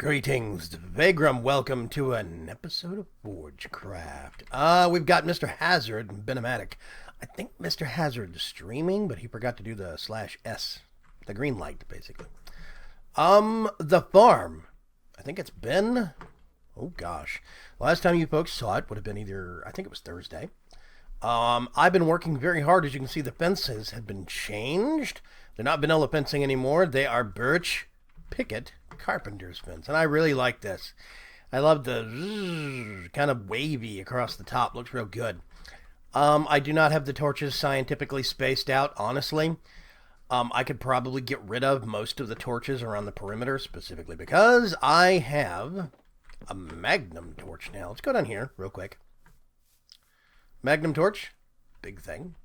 Greetings, Vaygrim. Welcome to an episode of ForgeCraft. We've got Mr. Hazard and Benomatic. I think Mr. Hazard is streaming, but he forgot to do the /S, the green light, basically. The farm. I think it's been, oh gosh. Last time you folks saw it would have been either, I think it was Thursday. I've been working very hard. As you can see, the fences have been changed. They're not vanilla fencing anymore. They are birch picket carpenter's fence, and I really like this. I love the kind of wavy across the top. Looks real good. I do not have the torches scientifically spaced out, honestly. I could probably get rid of most of the torches around the perimeter, specifically because I have a magnum torch now. Let's go down here real quick. Magnum torch, big thing.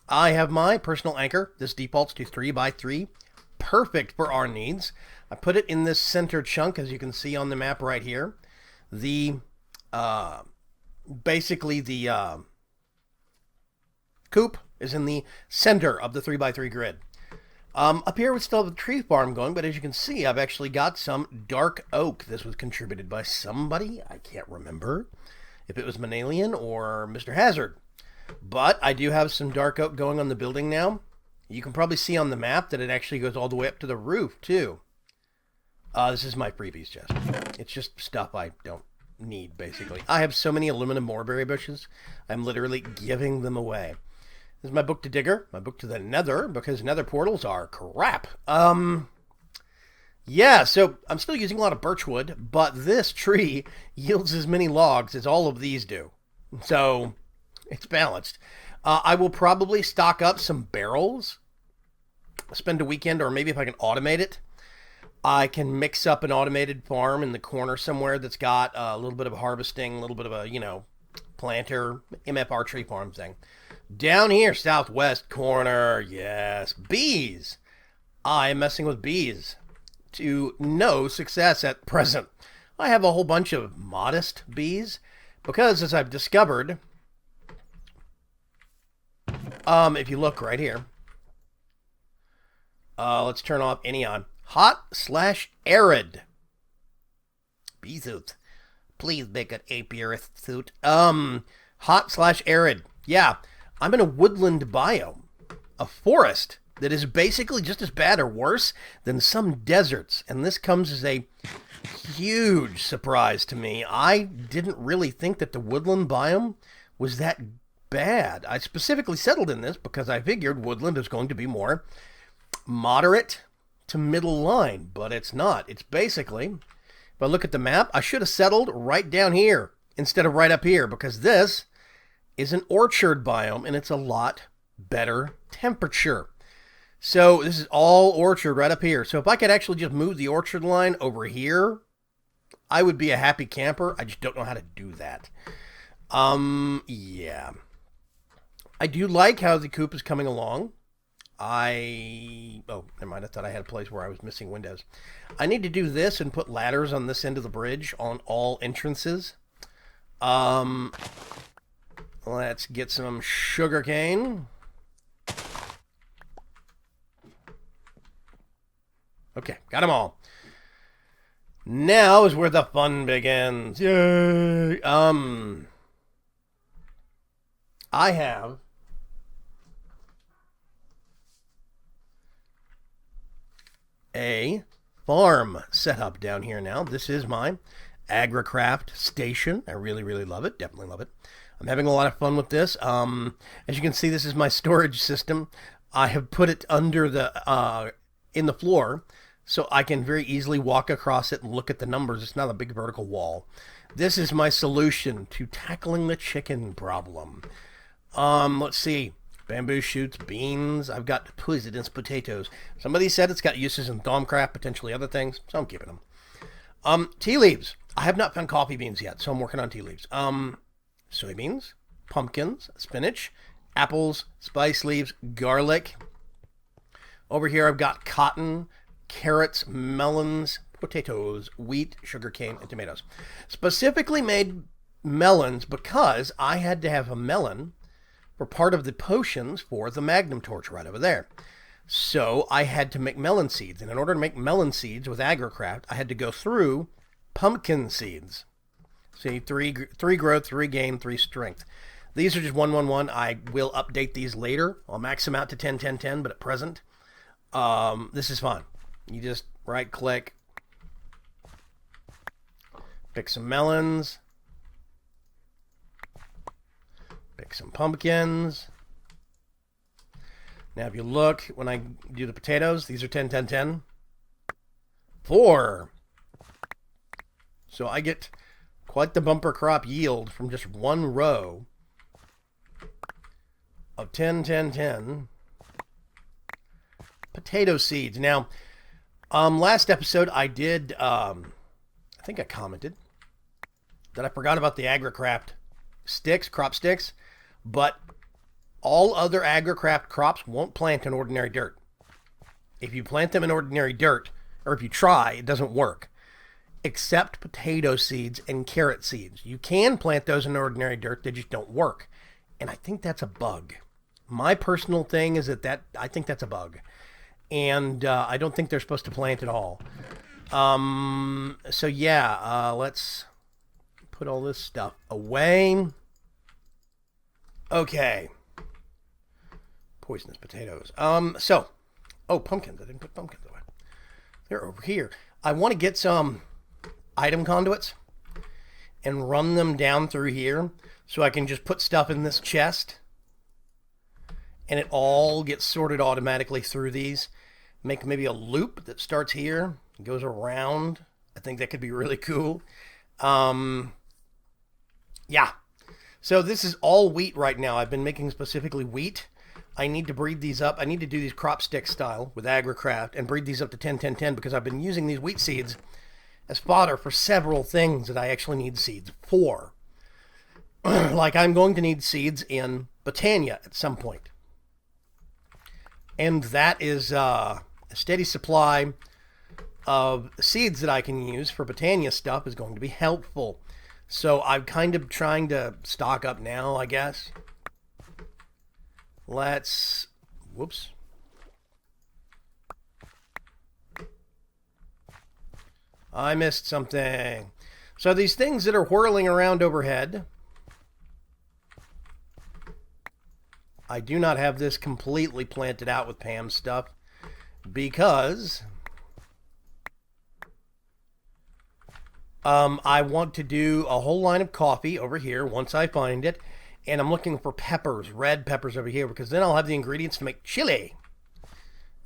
I have my personal anchor. This defaults to 3x3. Perfect for our needs. I put it in this center chunk, as you can see on the map right here. Basically the Coupe is in the center of the 3x3 grid. Up here we still have the tree farm going, but as you can see, I've actually got some dark oak. This was contributed by somebody. I can't remember if it was Manalian or Mr. Hazard. But I do have some dark oak going on the building now. You can probably see on the map that it actually goes all the way up to the roof, too. This is my freebies chest. It's just stuff I don't need, basically. I have so many aluminum moorberry bushes, I'm literally giving them away. This is my book to Digger, my book to the Nether, because Nether portals are crap. Yeah, so I'm still using a lot of birch wood, but this tree yields as many logs as all of these do. So it's balanced. I will probably stock up some barrels, spend a weekend, or maybe if I can automate it, I can mix up an automated farm in the corner somewhere that's got a little bit of harvesting, a little bit of a, planter, MFR tree farm thing. Down here, southwest corner, yes, bees. I am messing with bees to no success at present. I have a whole bunch of modest bees because, as I've discovered, if you look right here, let's turn off any on. Hot/arid. Bee suit. Please make an apiarist suit. Hot/arid. Yeah, I'm in a woodland biome. A forest that is basically just as bad or worse than some deserts. And this comes as a huge surprise to me. I didn't really think that the woodland biome was that bad. I specifically settled in this because I figured woodland is going to be more moderate to middle line, but it's not. It's basically, if I look at the map, I should have settled right down here instead of right up here, because this is an orchard biome and it's a lot better temperature. So this is all orchard right up here. So if I could actually just move the orchard line over here, I would be a happy camper. I just don't know how to do that. Yeah. I do like how the Coupe is coming along. Oh, never mind. I thought I had a place where I was missing windows. I need to do this and put ladders on this end of the bridge on all entrances. Let's get some sugarcane. Okay, got them all. Now is where the fun begins. Yay! I have a farm set up down here now. This is my Agricraft station. I really, really love it. Definitely love it. I'm having a lot of fun with this. As you can see, this is my storage system. I have put it under the in the floor so I can very easily walk across it and look at the numbers. It's not a big vertical wall. This is my solution to tackling the chicken problem. Let's see. Bamboo shoots, beans. I've got poisonous potatoes. Somebody said it's got uses in Thaumcraft, potentially other things, so I'm keeping them. Tea leaves. I have not found coffee beans yet, so I'm working on tea leaves. Soybeans, pumpkins, spinach, apples, spice leaves, garlic. Over here I've got cotton, carrots, melons, potatoes, wheat, sugarcane, and tomatoes. Specifically made melons because I had to have a melon for part of the potions for the magnum torch right over there. So I had to make melon seeds. And in order to make melon seeds with Agricraft, I had to go through pumpkin seeds. See, three growth, 3 gain, 3 strength. These are just 1, 1, 1. I will update these later. I'll max them out to 10, 10, 10, but at present, this is fun. You just right click, pick some melons, pick some pumpkins. Now, if you look, when I do the potatoes, these are 10, 10, 10. 4. So I get quite the bumper crop yield from just one row of 10, 10, 10 potato seeds. Now, last episode I did, I think I commented that I forgot about the Agricraft sticks, crop sticks, but all other Agricraft crops won't plant in ordinary dirt. If you plant them in ordinary dirt, or if you try, it doesn't work. Except potato seeds and carrot seeds. You can plant those in ordinary dirt, they just don't work. And I think that's a bug. My personal thing is that I think that's a bug. And I don't think they're supposed to plant at all. So yeah, let's put all this stuff away. Okay. Poisonous potatoes. Pumpkins. I didn't put pumpkins away. They're over here. I want to get some item conduits and run them down through here so I can just put stuff in this chest and it all gets sorted automatically through these. Make maybe a loop that starts here, goes around. I think that could be really cool. Yeah. So this is all wheat right now. I've been making specifically wheat. I need to breed these up. I need to do these crop stick style with Agricraft and breed these up to 10, 10, 10 because I've been using these wheat seeds as fodder for several things that I actually need seeds for. Like I'm going to need seeds in Botania at some point. And that is a steady supply of seeds that I can use for Botania stuff is going to be helpful. So I'm kind of trying to stock up now, I guess. Whoops. I missed something. So these things that are whirling around overhead, I do not have this completely planted out with Pam's stuff because I want to do a whole line of coffee over here once I find it. And I'm looking for peppers, red peppers over here, because then I'll have the ingredients to make chili.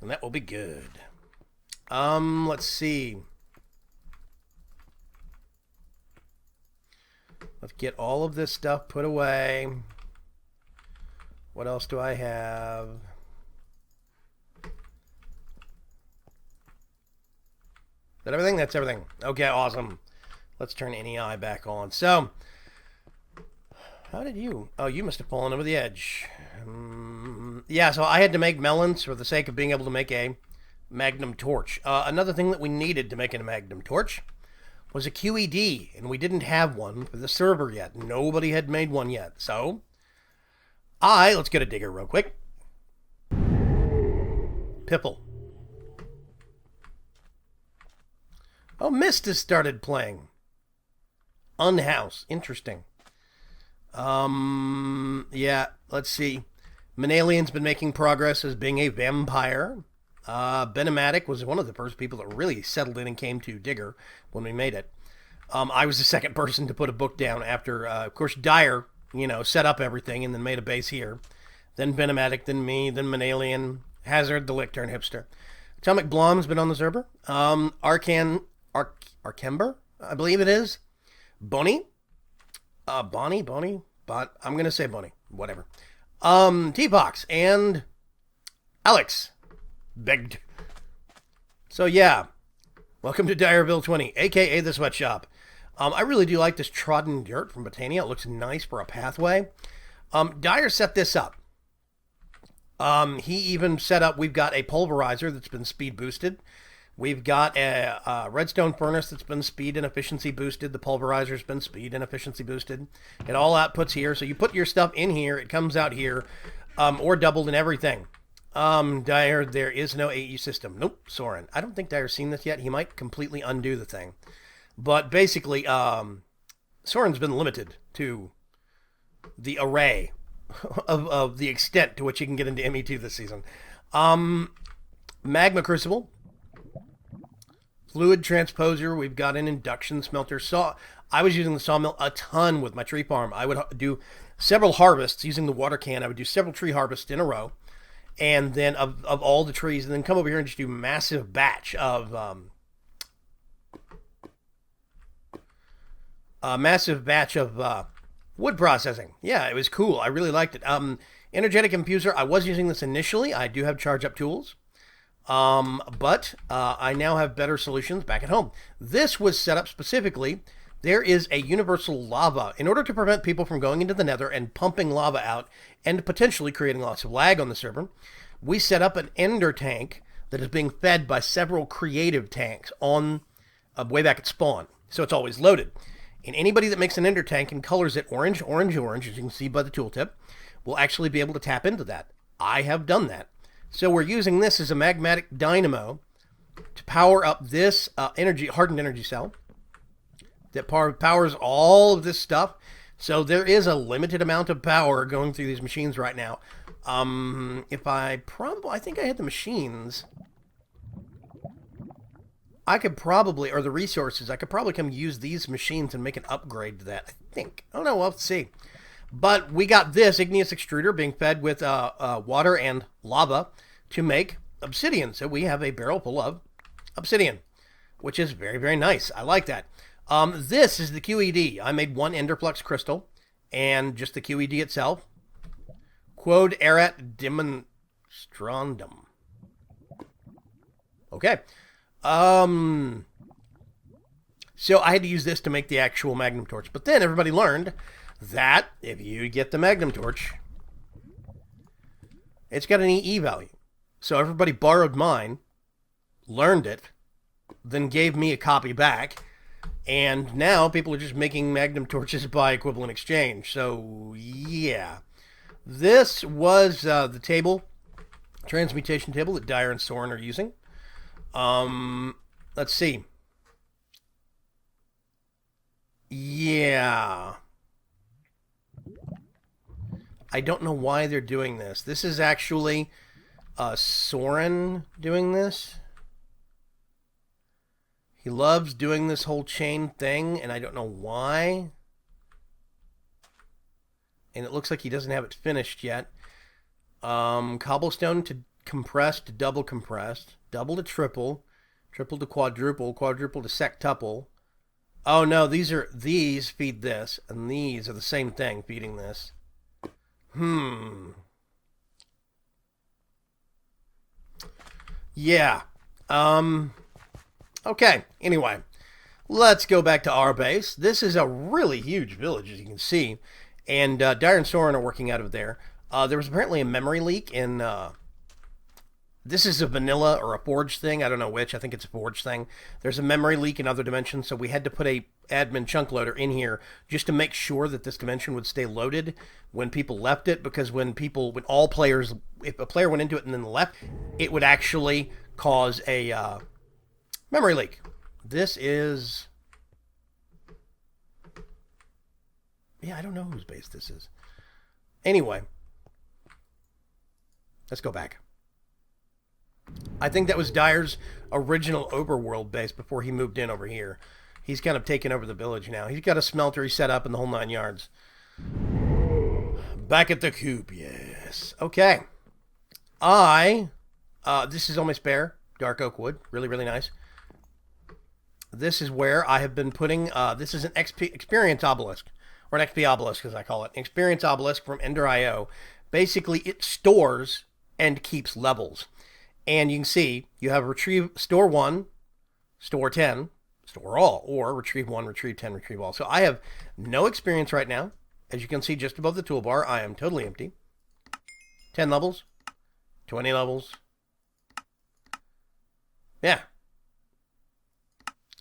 And that will be good. Let's see. Let's get all of this stuff put away. What else do I have? Is that everything? That's everything. Okay, awesome. Let's turn NEI back on. So, how did you? Oh, you must have fallen over the edge. Yeah, so I had to make melons for the sake of being able to make a magnum torch. Another thing that we needed to make a magnum torch was a QED, and we didn't have one for the server yet. Nobody had made one yet. So, let's get a digger real quick. Pipple. Oh, Mist has started playing. Unhouse. Interesting. Yeah, let's see. Manalian's been making progress as being a vampire. Benematic was one of the first people that really settled in and came to Digger when we made it. I was the second person to put a book down after, of course, Dyer, set up everything and then made a base here. Then Benematic, then me, then Manalian, Hazard, the Lictor, and Hipster. Atomic Blom's been on the server. Arkember, I believe it is. Bonnie. I'm going to say Bonnie. Whatever. T-Box and Alex begged. So yeah, welcome to Direville 20, aka the sweatshop. I really do like this trodden dirt from Botania. It looks nice for a pathway. Dyer set this up. He even set up, we've got a pulverizer that's been speed boosted. We've got a redstone furnace that's been speed and efficiency boosted. The pulverizer's been speed and efficiency boosted. It all outputs here. So you put your stuff in here, it comes out here, or doubled and everything. Dyer, there is no AE system. Nope, Soren. I don't think Dyer's seen this yet. He might completely undo the thing. But basically, Soren's been limited to the array of the extent to which he can get into ME2 this season. Magma Crucible, Fluid Transposer, we've got an Induction Smelter. I was using the sawmill a ton with my tree farm. I would do several harvests using the water can. I would do several tree harvests in a row, and then of all the trees, and then come over here and just do massive batch of wood processing. Yeah, it was cool. I really liked it. Energetic Infuser, I was using this initially. I do have charge up tools. But I now have better solutions back at home. This was set up specifically. There is a universal lava. In order to prevent people from going into the nether and pumping lava out and potentially creating lots of lag on the server, we set up an ender tank that is being fed by several creative tanks on way back at spawn. So it's always loaded. And anybody that makes an ender tank and colors it orange, orange, orange, as you can see by the tooltip, will actually be able to tap into that. I have done that. So we're using this as a magmatic dynamo to power up this hardened energy cell that powers all of this stuff. So there is a limited amount of power going through these machines right now. I think I had the machines. I could probably, or the resources, I could probably come use these machines and make an upgrade to that, I think. Oh no, we'll have to see. But we got this igneous extruder being fed with water and lava to make obsidian. So we have a barrel full of obsidian, which is very, very nice. I like that. This is the QED. I made one Enderflux crystal and just the QED itself. Quod erat demonstrandum. Okay. So I had to use this to make the actual magnum torch. But then everybody learned that if you get the magnum torch, it's got an EE value. So everybody borrowed mine, learned it, then gave me a copy back, and now people are just making magnum torches by equivalent exchange. So yeah, this was the table, transmutation table that Dyer and Soren are using. Let's see. Yeah. I don't know why they're doing this. This is actually Soren doing this. He loves doing this whole chain thing, and I don't know why. And it looks like he doesn't have it finished yet. Cobblestone to compressed to double compressed, double to triple, triple to quadruple, quadruple to sextuple. Oh no, these feed this, and these are the same thing feeding this. Yeah. Okay, anyway. Let's go back to our base. This is a really huge village, as you can see. And Dyer and Soren are working out of there. There was apparently a memory leak in... this is a vanilla or a forge thing. I don't know which. I think it's a forge thing. There's a memory leak in other dimensions, so we had to put a admin chunk loader in here just to make sure that this dimension would stay loaded when people left it, because if a player went into it and then left, it would actually cause a memory leak. This is... yeah, I don't know whose base this is. Anyway, let's go back. I think that was Dyer's original overworld base before he moved in over here. He's kind of taken over the village now. He's got a smelter set up in the whole 9 yards. Back at the Coupe, yes. Okay. This is all my spare dark oak wood. Really, really nice. This is where I have been putting, this is an experience obelisk, or an XP obelisk as I call it. An experience obelisk from Ender.io. Basically, it stores and keeps levels. And you can see you have store 1, store 10, store all, or retrieve 1, retrieve 10, retrieve all. So I have no experience right now. As you can see just above the toolbar, I am totally empty. 10 levels, 20 levels. Yeah.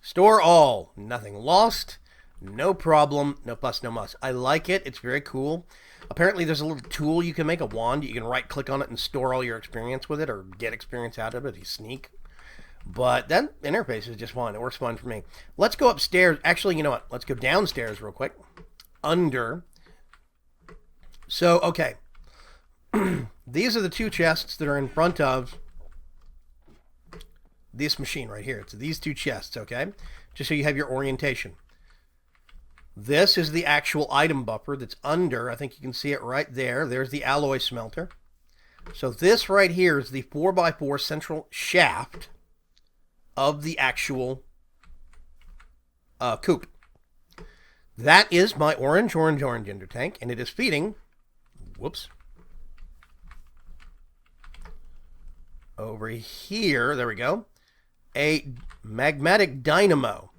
Store all. Nothing lost, No problem. No fuss, no muss. I like it. It's very cool. Apparently, there's a little tool you can make, a wand. You can right-click on it and store all your experience with it or get experience out of it if you sneak. But that interface is just fine. It works fine for me. Let's go upstairs. Actually, you know what? Let's go downstairs real quick. Under. So, okay. These are the two chests that are in front of this machine right here. It's these two chests, okay? Just so you have your orientation. This is the actual item buffer that's under. I think you can see it right there. There's the alloy smelter. So this right here is the 4x4 central shaft of the actual Coupe. That is my orange ender tank, and it is feeding, whoops, over here, there we go, a magmatic dynamo.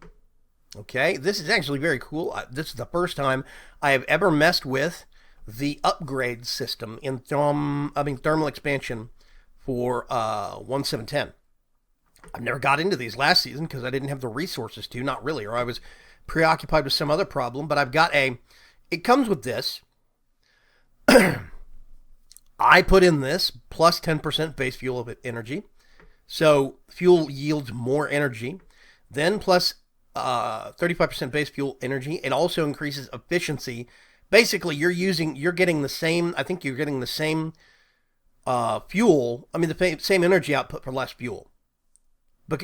Okay, this is actually very cool. This is the first time I have ever messed with the upgrade system in thermal expansion for 1.7.10. I've never got into these last season because I didn't have the resources to, not really, or I was preoccupied with some other problem, but I've got it comes with this. I put in this plus 10% base fuel energy, so fuel yields more energy, then plus 35% base fuel energy. It also increases efficiency. Basically, you're getting the same, I think you're getting the same fuel, the same energy output for less fuel.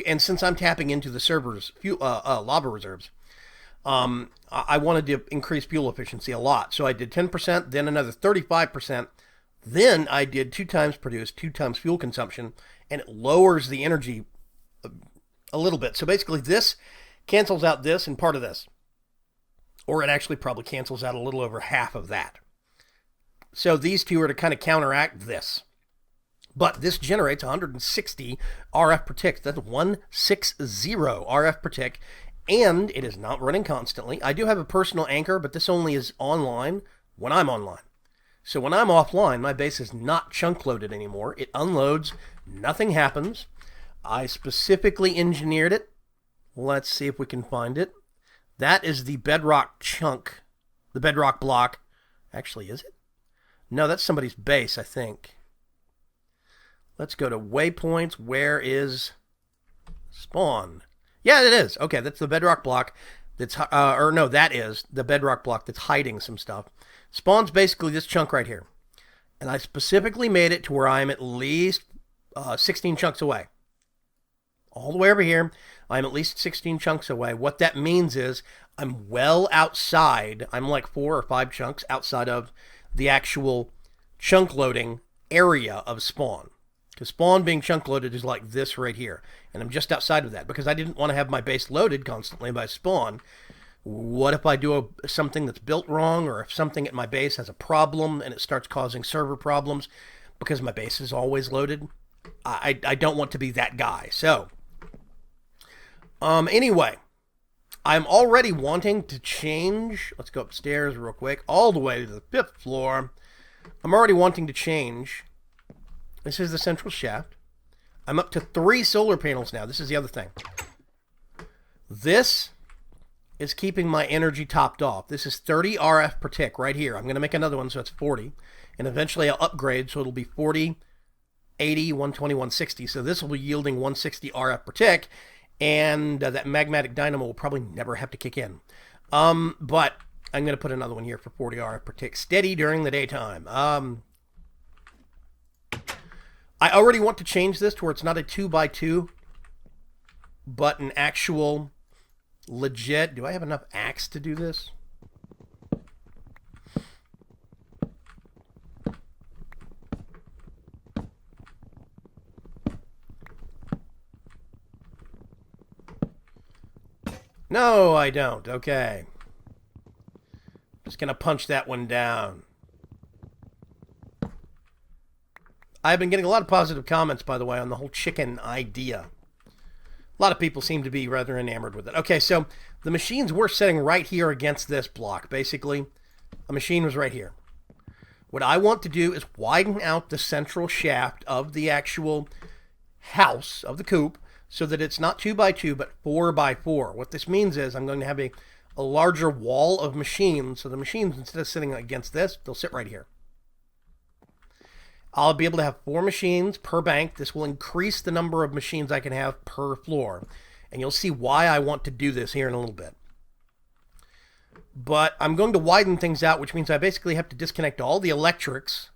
And since I'm tapping into the server's lava reserves, I wanted to increase fuel efficiency a lot. So I did 10%, then another 35%. Then I did 2 times produced, 2 times fuel consumption, and it lowers the energy a little bit. So basically this cancels out this and part of this. Or it actually probably cancels out a little over half of that. So these two are to kind of counteract this. But this generates 160 RF per tick. That's 160 RF per tick. And it is not running constantly. I do have a personal anchor, but this only is online when I'm online. So when I'm offline, my base is not chunk loaded anymore. It unloads. Nothing happens. I specifically engineered it. Let's see if we can find it. That is the bedrock chunk. The bedrock block. Actually, is it? No, that's somebody's base, I think. Let's go to waypoints. Where is spawn? Yeah, it is. Okay, that's the bedrock block. That is the bedrock block that's hiding some stuff. Spawn's basically this chunk right here. And I specifically made it to where I'm at least 16 chunks away. All the way over here, I'm at least 16 chunks away. What that means is I'm well outside. I'm like 4 or 5 chunks outside of the actual chunk loading area of spawn. Because spawn being chunk loaded is like this right here. And I'm just outside of that because I didn't want to have my base loaded constantly by spawn. What if I do something that's built wrong, or if something at my base has a problem and it starts causing server problems because my base is always loaded? I don't want to be that guy. So, anyway, I'm already wanting to change. Let's go upstairs real quick, all the way to the 5th floor. I'm already wanting to change. This is the central shaft. I'm up to 3 solar panels now. This is the other thing. This is keeping my energy topped off. This is 30 RF per tick right here. I'm going to make another one, so it's 40. And eventually I'll upgrade, so it'll be 40, 80, 120, 160. So this will be yielding 160 RF per tick. And that magmatic dynamo will probably never have to kick in. But I'm going to put another one here for 40 RF per tick. Steady during the daytime. I already want to change this to where it's not a 2x2, but an actual legit. Do I have enough axe to do this? No, I don't. Okay. Just gonna punch that one down. I've been getting a lot of positive comments, by the way, on the whole chicken idea. A lot of people seem to be rather enamored with it. Okay, so the machines were sitting right here against this block. Basically, a machine was right here. What I want to do is widen out the central shaft of the actual house of the Coupe so that it's not 2x2, but 4x4. What this means is I'm going to have a larger wall of machines. So the machines, instead of sitting against this, they'll sit right here. I'll be able to have 4 machines per bank. This will increase the number of machines I can have per floor. And you'll see why I want to do this here in a little bit. But I'm going to widen things out, which means I basically have to disconnect all the electrics,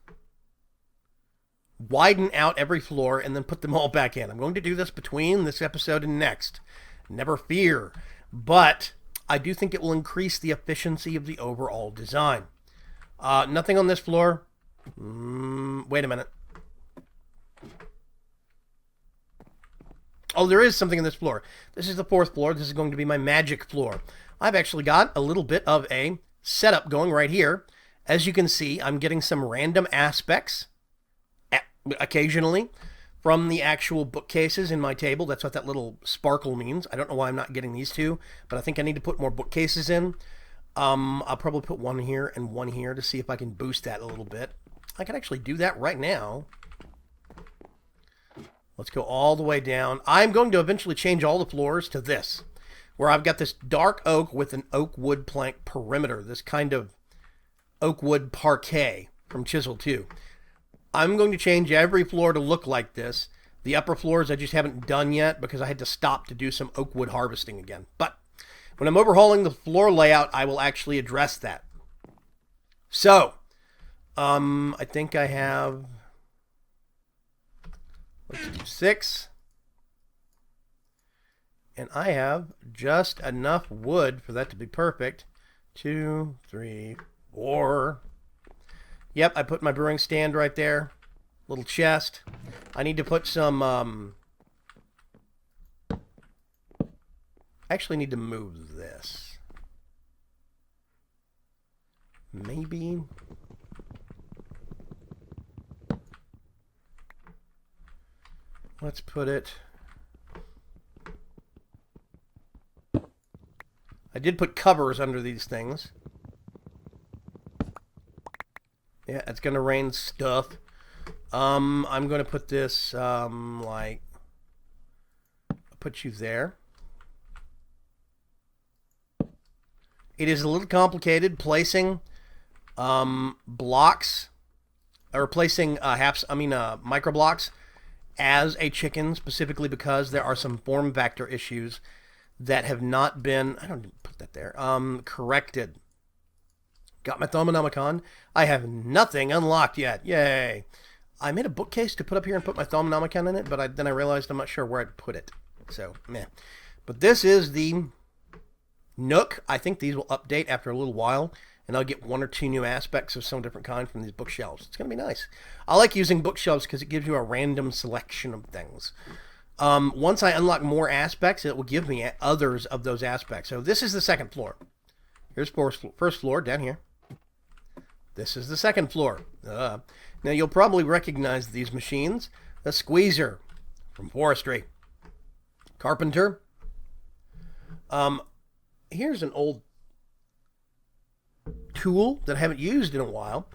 widen out every floor, and then put them all back in. I'm going to do this between this episode and next. Never fear. But I do think it will increase the efficiency of the overall design. Nothing on this floor. Wait a minute. Oh, there is something on this floor. This is the 4th floor. This is going to be my magic floor. I've actually got a little bit of a setup going right here. As you can see, I'm getting some random aspects occasionally from the actual bookcases in my table. That's what that little sparkle means. I don't know why I'm not getting these two, but I think I need to put more bookcases in. I'll probably put one here and one here to see if I can boost that a little bit. I can actually do that right now. Let's go all the way down. I'm going to eventually change all the floors to this, where I've got this dark oak with an oak wood plank perimeter, this kind of oak wood parquet from Chisel 2. I'm going to change every floor to look like this. The upper floors I just haven't done yet because I had to stop to do some oak wood harvesting again. But when I'm overhauling the floor layout, I will actually address that. So, I think I have, let's do 6. And I have just enough wood for that to be perfect. 2, 3, 4. Yep, I put my brewing stand right there. Little chest. I need to put some, I actually need to move this. Maybe. Let's put it. I did put covers under these things. Yeah, it's going to rain stuff. I'm going to put this, like, I'll put you there. It is a little complicated placing blocks, or placing micro blocks as a chicken, specifically because there are some form factor issues that have not been, I don't put that there, corrected. Got my Thaumonomicon. I have nothing unlocked yet. Yay. I made a bookcase to put up here and put my Thaumonomicon in it, but then I realized I'm not sure where I'd put it. So, meh. But this is the Nook. I think these will update after a little while, and I'll get 1 or 2 new aspects of some different kind from these bookshelves. It's going to be nice. I like using bookshelves because it gives you a random selection of things. Once I unlock more aspects, it will give me others of those aspects. So this is the 2nd floor. Here's first floor down here. This is the 2nd floor. Now you'll probably recognize these machines. The squeezer from forestry. Carpenter. Here's an old tool that I haven't used in a while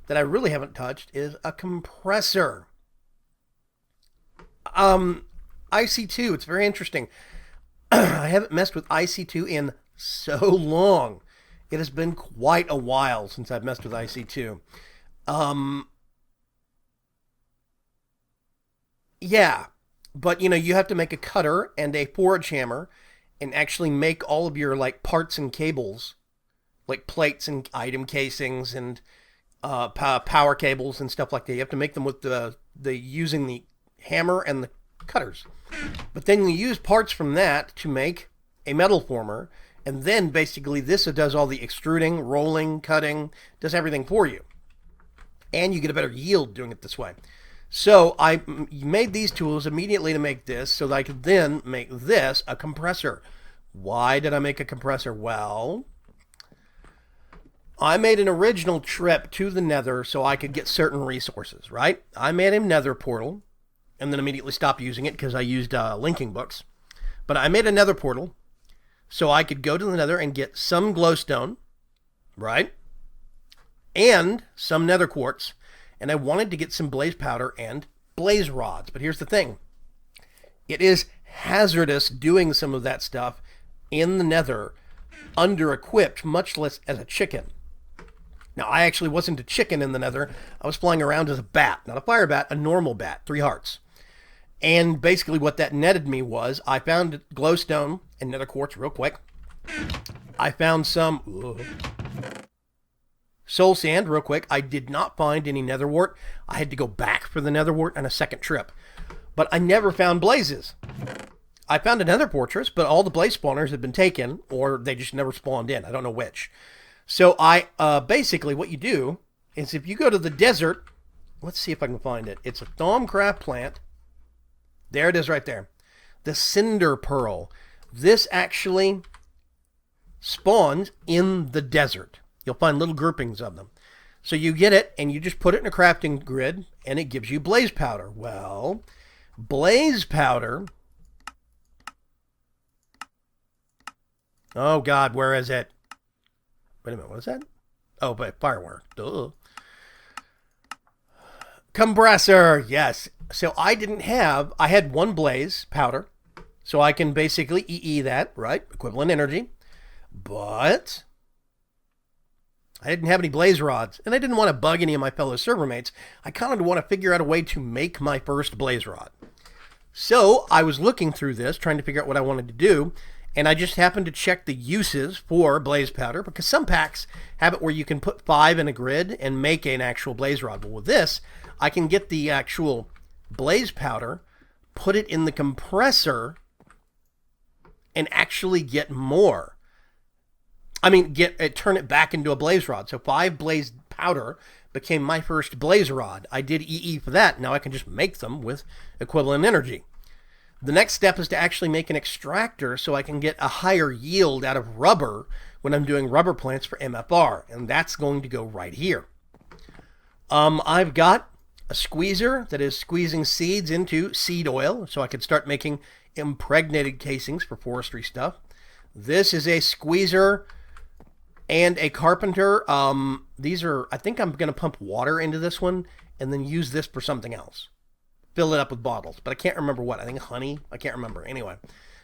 that I really haven't touched is a compressor. IC2, it's very interesting. I haven't messed with IC2 in so long. It has been quite a while since I've messed with IC2. Yeah, but you have to make a cutter and a forge hammer and actually make all of your like parts and cables, like plates and item casings and power cables and stuff like that. You have to make them with the using the hammer and the cutters. But then you use parts from that to make a metal former, and then basically this does all the extruding, rolling, cutting, does everything for you. And you get a better yield doing it this way. So I made these tools immediately to make this so that I could then make this a compressor. Why did I make a compressor? Well, I made an original trip to the Nether so I could get certain resources, right? I made a Nether portal and then immediately stopped using it because I used linking books. But I made a Nether portal so I could go to the Nether and get some glowstone, right? And some Nether quartz. And I wanted to get some blaze powder and blaze rods. But here's the thing. It is hazardous doing some of that stuff in the Nether under-equipped, much less as a chicken. Now, I actually wasn't a chicken in the nether. I was flying around as a bat, not a fire bat, a normal bat, 3 hearts. And basically what that netted me was I found glowstone and nether quartz real quick. I found some soul sand real quick. I did not find any nether wart. I had to go back for the nether wart on a second trip. But I never found blazes. I found a nether fortress, but all the blaze spawners had been taken, or they just never spawned in. I don't know which. So basically what you do is if you go to the desert, let's see if I can find it. It's a Thaumcraft plant. There it is right there. The cinder pearl. This actually spawns in the desert. You'll find little groupings of them. So you get it and you just put it in a crafting grid and it gives you blaze powder. Well, blaze powder. Oh God, where is it? Wait a minute, what is that? Oh, but firewire. Duh. Compressor, yes. So I had 1 blaze powder. So I can basically EE that, right? Equivalent energy. But I didn't have any blaze rods. And I didn't want to bug any of my fellow server mates. I kind of want to figure out a way to make my first blaze rod. So I was looking through this, trying to figure out what I wanted to do. And I just happened to check the uses for blaze powder because some packs have it where you can put 5 in a grid and make an actual blaze rod. But with this, I can get the actual blaze powder, put it in the compressor, and actually get more. I mean, turn it back into a blaze rod. So 5 blaze powder became my first blaze rod. I did EE for that. Now I can just make them with equivalent energy. The next step is to actually make an extractor so I can get a higher yield out of rubber when I'm doing rubber plants for MFR. And that's going to go right here. I've got a squeezer that is squeezing seeds into seed oil so I can start making impregnated casings for forestry stuff. This is a squeezer and a carpenter. I think I'm going to pump water into this one and then use this for something else. Fill it up with bottles, but I can't remember what. I think honey. I can't remember. Anyway,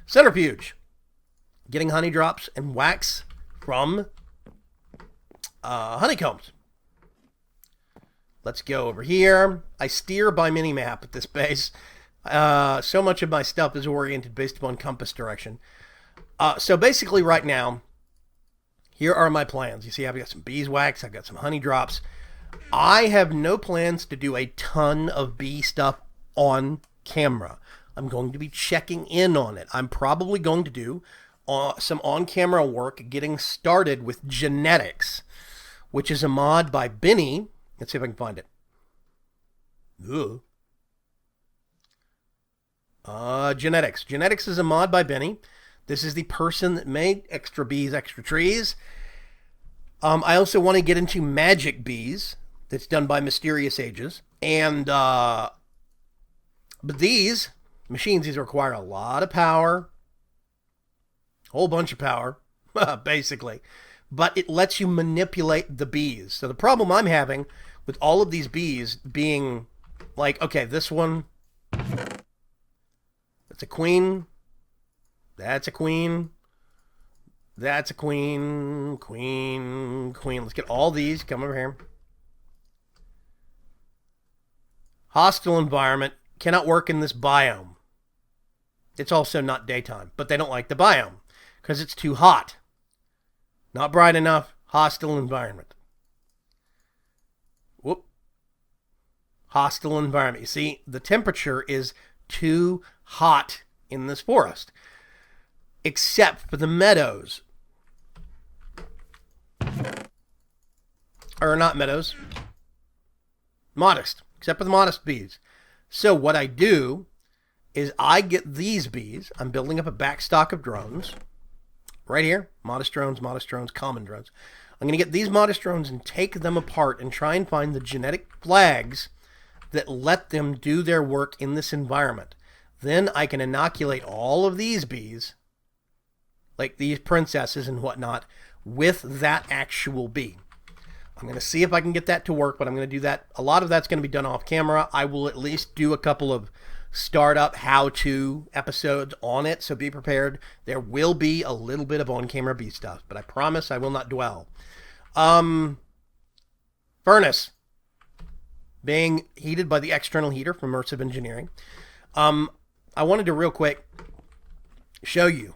centrifuge. Getting honey drops and wax from honeycombs. Let's go over here. I steer by minimap at this base. So much of my stuff is oriented based upon compass direction. So basically right now, here are my plans. You see, I've got some beeswax. I've got some honey drops. I have no plans to do a ton of bee stuff on camera. I'm going to be checking in on it. I'm probably going to do some on-camera work getting started with genetics, which is a mod by Benny. Let's see if I can find it. Genetics. Genetics is a mod by Benny. This is the person that made Extra Bees, Extra Trees. I also want to get into Magic Bees. That's done by Mysterious Ages. And but these machines, these require a lot of power. A whole bunch of power, basically. But it lets you manipulate the bees. So the problem I'm having with all of these bees being like, okay, this one, that's a queen. That's a queen. That's a queen. Queen. Queen. Let's get all these. Come over here. Hostile environment. Cannot work in this biome. It's also not daytime, but they don't like the biome because it's too hot. Not bright enough. Hostile environment. Whoop. Hostile environment. You see, the temperature is too hot in this forest. Except for the meadows. Or not meadows. Modest. Except for the modest bees. So what I do is I get these bees. I'm building up a backstock of drones. Right here. Modest drones, common drones. I'm going to get these modest drones and take them apart and try and find the genetic flags that let them do their work in this environment. Then I can inoculate all of these bees, like these princesses and whatnot, with that actual bee. I'm going to see if I can get that to work, but I'm going to do that. A lot of that's going to be done off camera. I will at least do a couple of startup how-to episodes on it, so be prepared. There will be a little bit of on-camera bee stuff, but I promise I will not dwell. Furnace being heated by the external heater from Immersive Engineering. I wanted to real quick show you.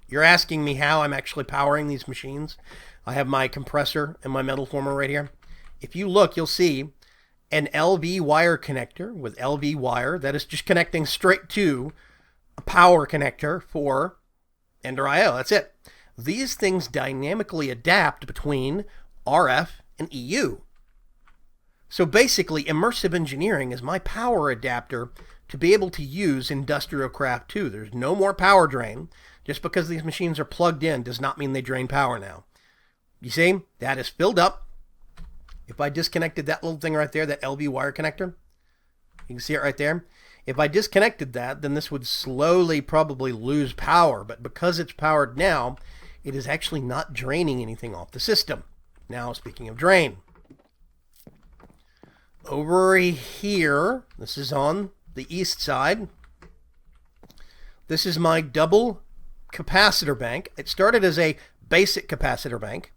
You're asking me how I'm actually powering these machines. I have my compressor and my metal former right here. If you look, you'll see an LV wire connector with LV wire that is just connecting straight to a power connector for Ender IO. That's it. These things dynamically adapt between RF and EU. So basically, Immersive Engineering is my power adapter to be able to use Industrial Craft 2. There's no more power drain. Just because these machines are plugged in does not mean they drain power now. You see, that is filled up. If I disconnected that little thing right there, that LV wire connector, you can see it right there. If I disconnected that, then this would slowly probably lose power. But because it's powered now, it is actually not draining anything off the system. Now, speaking of drain, over here, this is on the east side. This is my double capacitor bank. It started as a basic capacitor bank,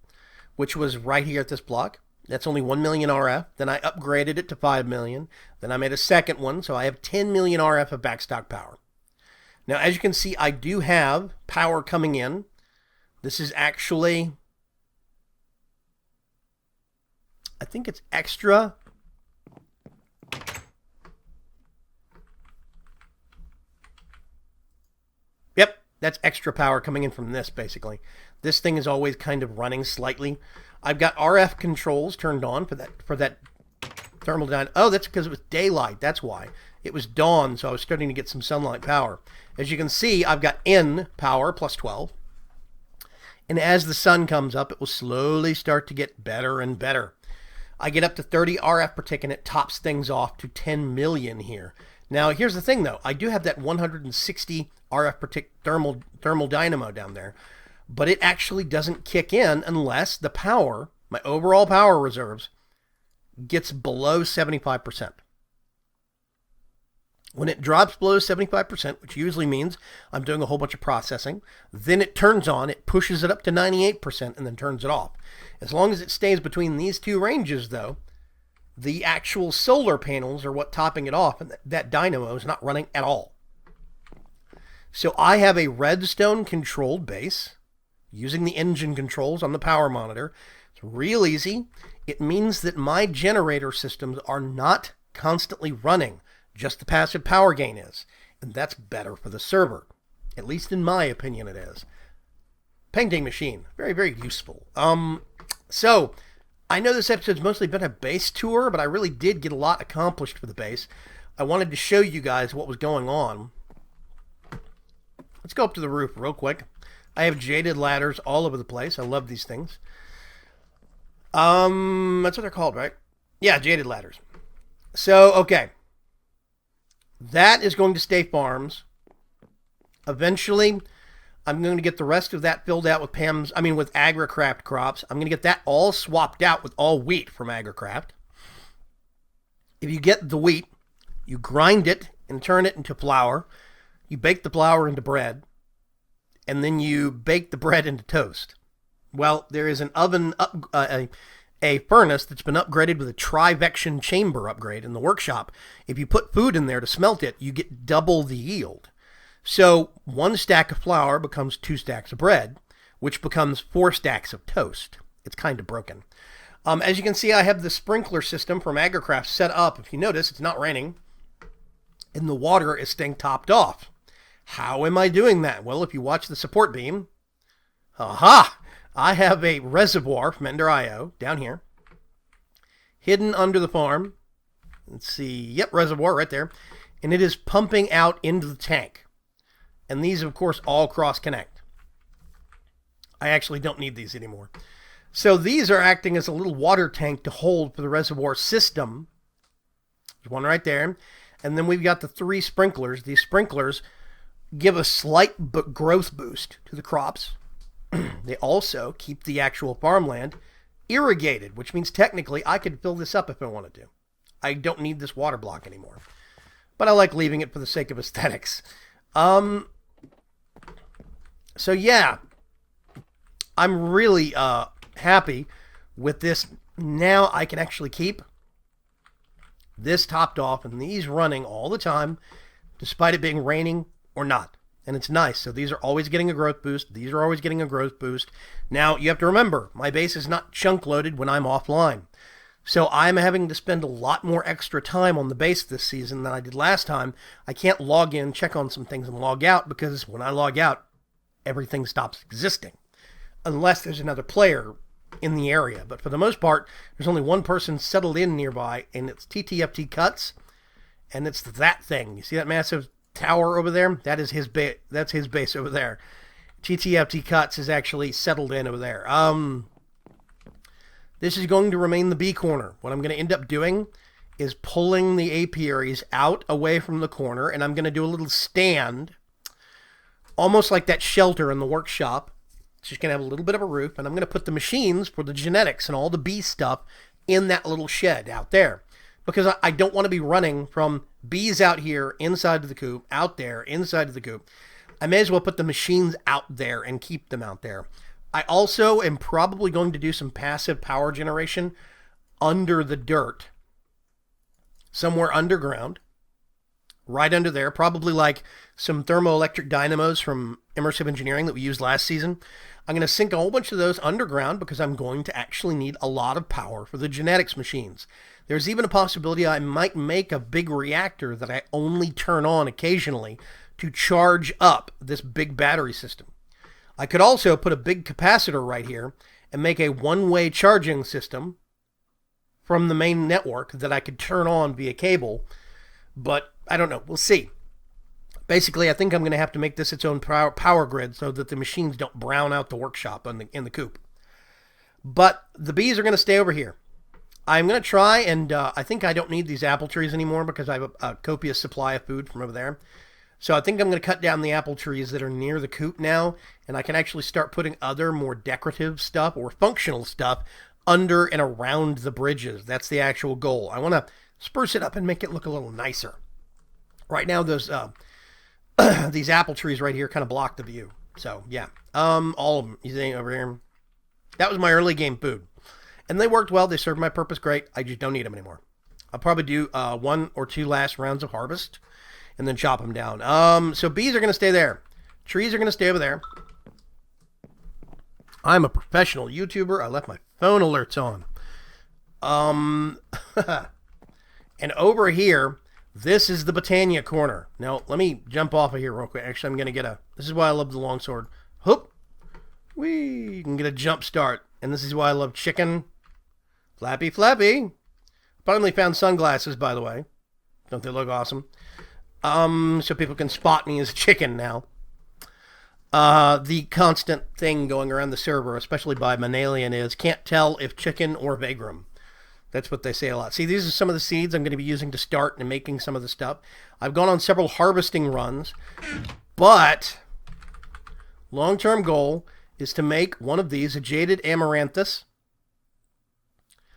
which was right here at this block. That's only 1 million RF. Then I upgraded it to 5 million. Then I made a second one, so I have 10 million RF of backstock power. Now, as you can see, I do have power coming in. This is actually, I think it's extra. Yep, that's extra power coming in from this, basically. This thing is always kind of running slightly. I've got RF controls turned on for that thermal dynamo. Oh, that's because it was daylight. That's why. It was dawn, so I was starting to get some sunlight power. As you can see, I've got N power plus 12. And as the sun comes up, it will slowly start to get better and better. I get up to 30 RF per tick, and it tops things off to 10 million here. Now, here's the thing, though. I do have that 160 RF per tick thermal dynamo down there. But it actually doesn't kick in unless the power, my overall power reserves, gets below 75%. When it drops below 75%, which usually means I'm doing a whole bunch of processing, then it turns on, it pushes it up to 98%, and then turns it off. As long as it stays between these two ranges, though, the actual solar panels are what topping it off, and that dynamo is not running at all. So I have a redstone controlled base using the engine controls on the power monitor. It's real easy. It means that my generator systems are not constantly running. Just the passive power gain is. And that's better for the server. At least in my opinion it is. Painting machine. Very, very useful. So, I know this episode's mostly been a base tour, but I really did get a lot accomplished for the base. I wanted to show you guys what was going on. Let's go up to the roof real quick. I have jaded ladders all over the place. I love these things. That's what they're called, right? Yeah, jaded ladders. So, okay. That is going to stay farms. Eventually, I'm going to get the rest of that filled out with with Agricraft crops. I'm going to get that all swapped out with all wheat from Agricraft. If you get the wheat, you grind it and turn it into flour. You bake the flour into bread. And then you bake the bread into toast. Well, there is an oven, a furnace that's been upgraded with a trivection chamber upgrade in the workshop. If you put food in there to smelt it, you get double the yield. So 1 stack of flour becomes 2 stacks of bread, which becomes 4 stacks of toast. It's kind of broken. As you can see, I have the sprinkler system from Agricraft set up. If you notice, it's not raining, and the water is staying topped off. How am I doing that? Well, if you watch the support beam, aha! I have a reservoir from Ender IO down here, hidden under the farm. Let's see, yep, reservoir right there. And it is pumping out into the tank. And these, of course, all cross-connect. I actually don't need these anymore. So these are acting as a little water tank to hold for the reservoir system. There's one right there. And then we've got the 3 sprinklers. These sprinklers give a slight growth boost to the crops. They also keep the actual farmland irrigated, which means technically I could fill this up if I wanted to. I don't need this water block anymore. but I like leaving it for the sake of aesthetics. So yeah, I'm really happy with this. Now I can actually keep this topped off and these running all the time, despite it being raining or not. And it's nice. So these are always getting a growth boost. These are always getting a growth boost. Now, you have to remember, my base is not chunk loaded when I'm offline. So I'm having to spend a lot more extra time on the base this season than I did last time. I can't log in, check on some things, and log out, because when I log out, everything stops existing. Unless there's another player in the area. But for the most part, there's only one person settled in nearby, and it's TTFT Cuts. And it's that thing. You see that massive tower over there? That is his base. That's his base over there. TTFT Cuts is actually settled in over there. This is going to remain the B corner. What I'm going to end up doing is pulling the apiaries out away from the corner, and I'm going to do a little stand, almost like that shelter in the workshop. It's just going to have a little bit of a roof, and I'm going to put the machines for the genetics and all the bee stuff in that little shed out there. Because I don't want to be running from bees out here inside of the coop, out there inside of the coop. I may as well put the machines out there and keep them out there. I also am probably going to do some passive power generation under the dirt, somewhere underground, right under there, probably like some thermoelectric dynamos from Immersive Engineering that we used last season. I'm going to sink a whole bunch of those underground because I'm going to actually need a lot of power for the genetics machines. There's even a possibility I might make a big reactor that I only turn on occasionally to charge up this big battery system. I could also put a big capacitor right here and make a one-way charging system from the main network that I could turn on via cable, but I don't know. We'll see. Basically, I think I'm going to have to make this its own power grid so that the machines don't brown out the workshop in the coop. But the bees are going to stay over here. I'm going to try, and I think I don't need these apple trees anymore because I have a copious supply of food from over there. So I think I'm going to cut down the apple trees that are near the coop now, and I can actually start putting other more decorative stuff or functional stuff under and around the bridges. That's the actual goal. I want to spruce it up and make it look a little nicer. Right now, those these apple trees right here kind of block the view. So yeah, all of them. You see over here. That was my early game food, and they worked well. They served my purpose great. I just don't need them anymore. I'll probably do 1 or 2 last rounds of harvest, and then chop them down. So bees are going to stay there. Trees are going to stay over there. I'm a professional YouTuber. I left my phone alerts on. And over here, this is the Botania corner. Now, let me jump off of here real quick. Actually, I'm going to get this is why I love the longsword. Hoop. Whee. You can get a jump start. And this is why I love chicken. Flappy, flappy. Finally found sunglasses, by the way. Don't they look awesome? So people can spot me as a chicken now. The constant thing going around the server, especially by Manalian, is can't tell if chicken or Vaygrim. That's what they say a lot. See, these are some of the seeds I'm going to be using to start and making some of the stuff. I've gone on several harvesting runs, but long-term goal is to make one of these a jaded amaranthus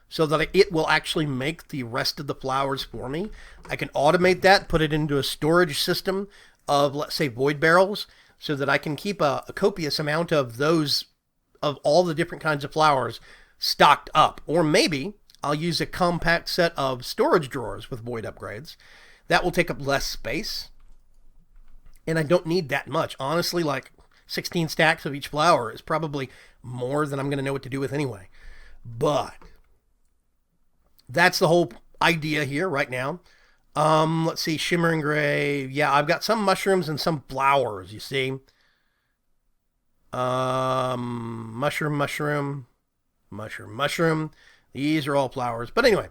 so that it will actually make the rest of the flowers for me. I can automate that, put it into a storage system of, let's say, void barrels, so that I can keep a copious amount of those, of all the different kinds of flowers stocked up. Or maybe I'll use a compact set of storage drawers with void upgrades. That will take up less space, and I don't need that much. Honestly, like 16 stacks of each flower is probably more than I'm going to know what to do with anyway. But that's the whole idea here right now. Let's see, shimmering gray. Yeah, I've got some mushrooms and some flowers, you see. Mushroom. These are all flowers. But anyway,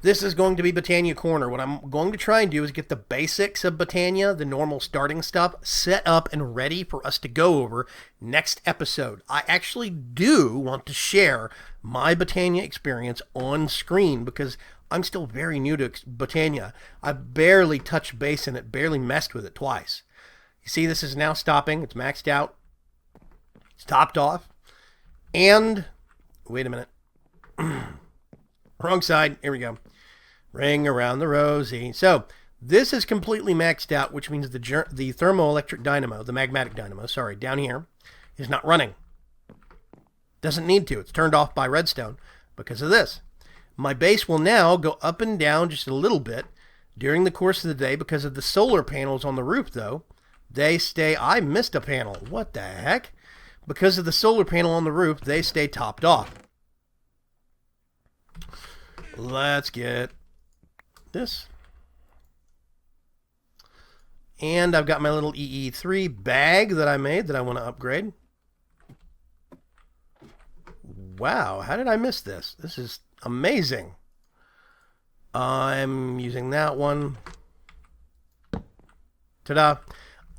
this is going to be Botania Corner. What I'm going to try and do is get the basics of Botania, the normal starting stuff, set up and ready for us to go over next episode. I actually do want to share my Botania experience on screen because I'm still very new to Botania. I've barely touched base in it, barely messed with it twice. You see, this is now stopping. It's maxed out. It's topped off. And, wait a minute. Wrong side. Here we go. Ring around the rosy. So, This is completely maxed out, which means the thermoelectric dynamo, the magmatic dynamo, sorry, down here, is not running. Doesn't need to. It's turned off by redstone because of this. My base will now go up and down just a little bit during the course of the day because of the solar panels on the roof, though. They stay... I missed a panel. What the heck? Because of the solar panel on the roof, they stay topped off. Let's get this. And I've got my little EE3 bag that I made that I want to upgrade. Wow, how did I miss this? This is amazing. I'm using that one. Ta-da.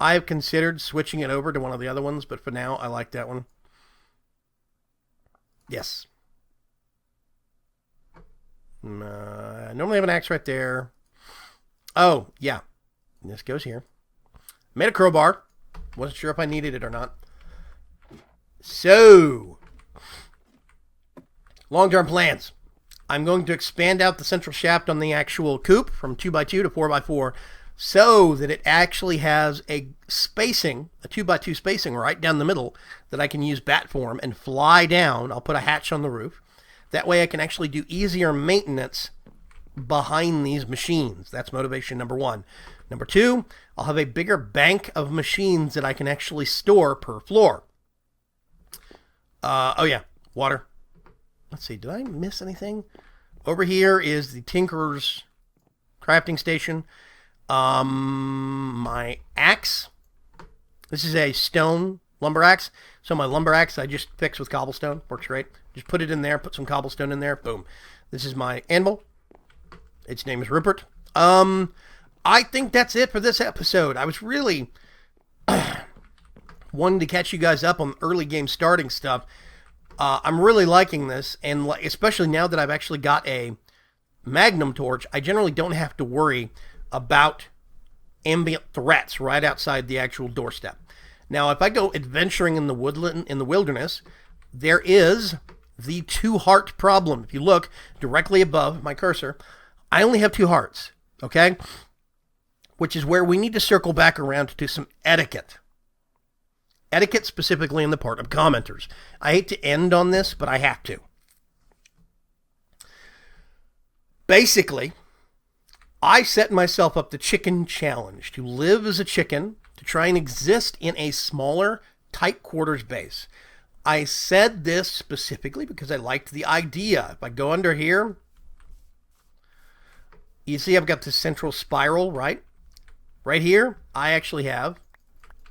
I've considered switching it over to one of the other ones, but for now, I like that one. Yes. I normally have an axe right there. Oh, yeah. This goes here. Made a crowbar. Wasn't sure if I needed it or not. So, long-term plans. I'm going to expand out the central shaft on the actual coupe from 2x2 to 4x4 so that it actually has a spacing, a 2x2 spacing right down the middle that I can use bat form and fly down. I'll put a hatch on the roof. That way I can actually do easier maintenance behind these machines. That's motivation number one. Number two, I'll have a bigger bank of machines that I can actually store per floor. Oh yeah, water. Let's see, did I miss anything? Over here is the Tinker's crafting station. My axe. This is a stone lumber axe. So my lumber axe I just fix with cobblestone. Works great. Just put it in there, put some cobblestone in there, boom. This is my anvil. Its name is Rupert. I think that's it for this episode. I was really wanting to catch you guys up on early game starting stuff. I'm really liking this, and especially now that I've actually got a magnum torch, I generally don't have to worry about ambient threats right outside the actual doorstep. Now, if I go adventuring in the woodland, in the wilderness, there is the 2-heart problem. If you look directly above my cursor, I only have 2 hearts, okay? Which is where we need to circle back around to some etiquette. Etiquette specifically in the part of commenters. I hate to end on this, but I have to. Basically, I set myself up the chicken challenge to live as a chicken, to try and exist in a smaller, tight quarters base. I said this specifically because I liked the idea. If I go under here, you see I've got this central spiral, right? Right here, I actually have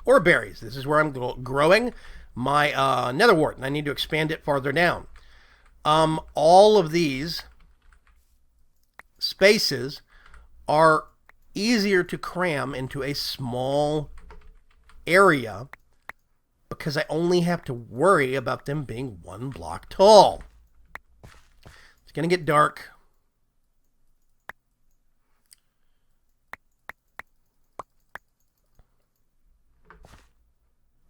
ore berries. This is where I'm growing my nether wart, and I need to expand it farther down. All of these spaces are easier to cram into a small area because I only have to worry about them being 1 block tall. It's going to get dark.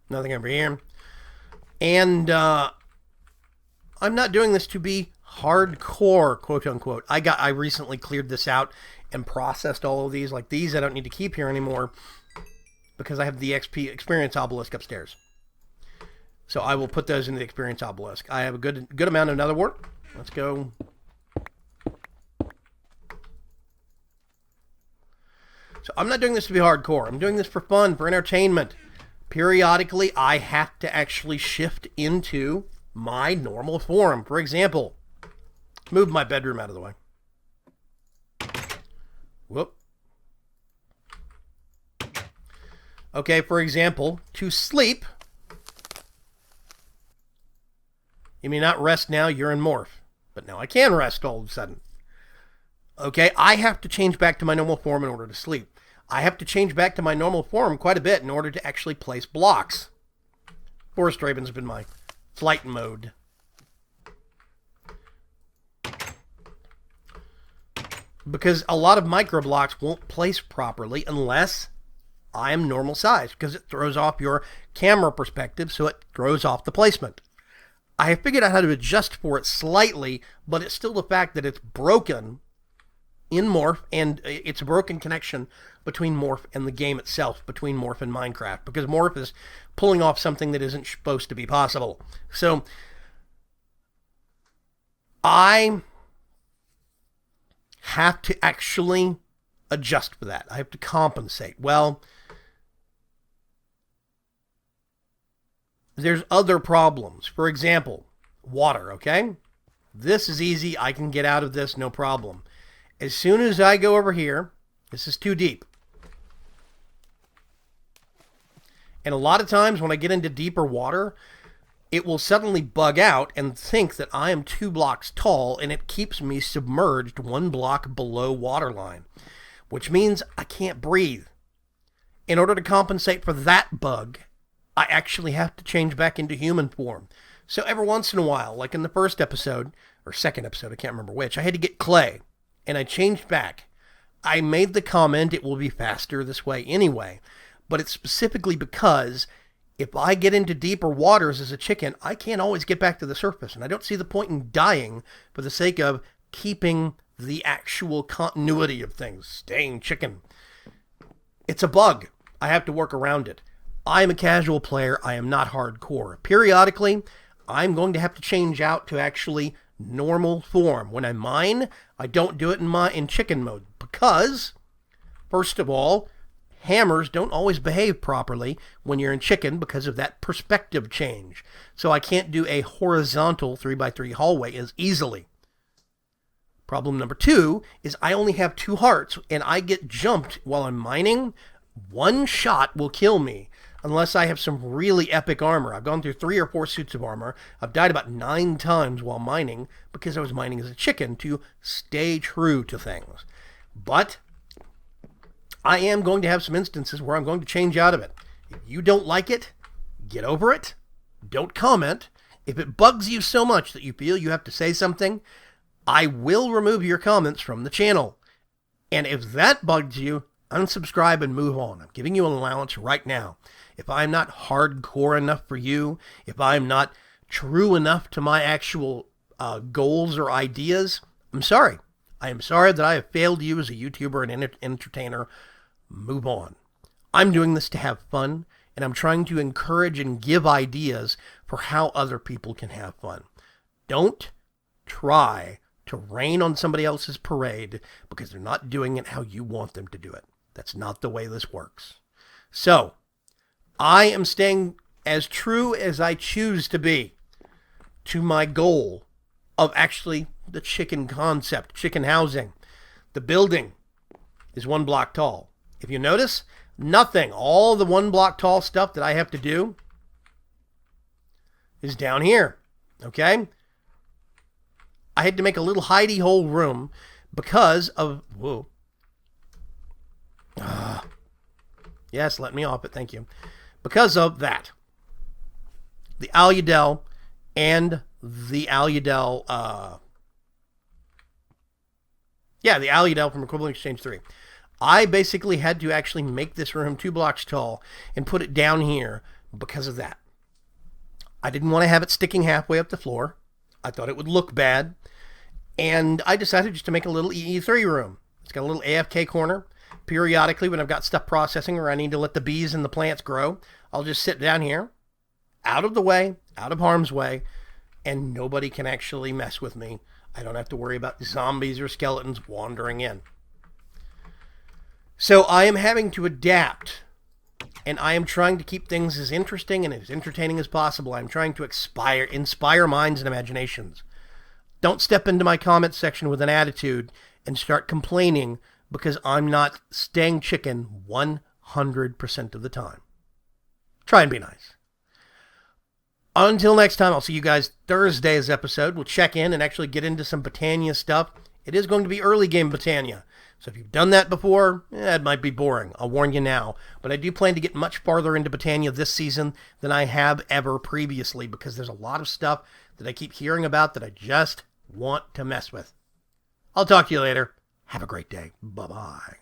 Nothing over here. And I'm not doing this to be hardcore, quote unquote. I recently cleared this out and processed all of these. Like these I don't need to keep here anymore because I have the XP experience obelisk upstairs. So I will put those in the experience obelisk. I have a good amount of nether wart. Let's go. So I'm not doing this to be hardcore. I'm doing this for fun, for entertainment. Periodically, I have to actually shift into my normal form. For example, move my bedroom out of the way. Whoop. Okay, for example, to sleep, you may not rest now, you're in morph. But now I can rest all of a sudden. Okay, I have to change back to my normal form in order to sleep. I have to change back to my normal form quite a bit in order to actually place blocks. Forest Raven's been my flight mode. Because a lot of micro blocks won't place properly unless I am normal size, because it throws off your camera perspective, so it throws off the placement. I have figured out how to adjust for it slightly, but it's still the fact that it's broken in Morph, and it's a broken connection between Morph and the game itself, between Morph and Minecraft, because Morph is pulling off something that isn't supposed to be possible. So I have to actually adjust for that. I have to compensate. Well, there's other problems. For example, water, okay? This is easy. I can get out of this, no problem. As soon as I go over here, this is too deep. And a lot of times when I get into deeper water, it will suddenly bug out and think that I am 2 blocks tall, and it keeps me submerged 1 block below waterline, which means I can't breathe. In order to compensate for that bug, I actually have to change back into human form. So every once in a while, like in the first episode, or second episode, I can't remember which, I had to get clay, and I changed back. I made the comment it will be faster this way anyway, but it's specifically because if I get into deeper waters as a chicken, I can't always get back to the surface, and I don't see the point in dying for the sake of keeping the actual continuity of things, staying chicken. It's a bug. I have to work around it. I am a casual player. I am not hardcore. Periodically, I'm going to have to change out to actually normal form. When I mine, I don't do it in chicken mode because, first of all, hammers don't always behave properly when you're in chicken because of that perspective change. So I can't do a horizontal 3x3 hallway as easily. Problem number 2 is I only have 2 hearts and I get jumped while I'm mining. 1 shot will kill me unless I have some really epic armor. I've gone through 3 or 4 suits of armor. I've died about 9 times while mining because I was mining as a chicken to stay true to things. But I am going to have some instances where I'm going to change out of it. If you don't like it, get over it. Don't comment. If it bugs you so much that you feel you have to say something, I will remove your comments from the channel. And if that bugs you, unsubscribe and move on. I'm giving you an allowance right now. If I'm not hardcore enough for you, if I'm not true enough to my actual goals or ideas, I'm sorry. I am sorry that I have failed you as a YouTuber and entertainer. Move on. I'm doing this to have fun, and I'm trying to encourage and give ideas for how other people can have fun. Don't try to rain on somebody else's parade because they're not doing it how you want them to do it. That's not the way this works. So, I am staying as true as I choose to be to my goal of actually the chicken concept, chicken housing. The building is 1 block tall. If you notice, nothing, all the 1 block tall stuff that I have to do is down here, okay? I had to make a little hidey hole room because of, whoa. Yes, let me off it, thank you. Because of that. The Aludel and the Aludel, the Aludel from Equivalent Exchange 3. I basically had to actually make this room 2 blocks tall and put it down here because of that. I didn't want to have it sticking halfway up the floor. I thought it would look bad. And I decided just to make a little EE3 room. It's got a little AFK corner. Periodically, when I've got stuff processing or I need to let the bees and the plants grow, I'll just sit down here, out of the way, out of harm's way, and nobody can actually mess with me. I don't have to worry about zombies or skeletons wandering in. So I am having to adapt, and I am trying to keep things as interesting and as entertaining as possible. I'm trying to inspire minds and imaginations. Don't step into my comment section with an attitude and start complaining because I'm not staying chicken 100% of the time. Try and be nice. Until next time, I'll see you guys Thursday's episode. We'll check in and actually get into some Botania stuff. It is going to be early game Botania. So if you've done that before, it might be boring. I'll warn you now. But I do plan to get much farther into Botania this season than I have ever previously because there's a lot of stuff that I keep hearing about that I just want to mess with. I'll talk to you later. Have a great day. Bye-bye.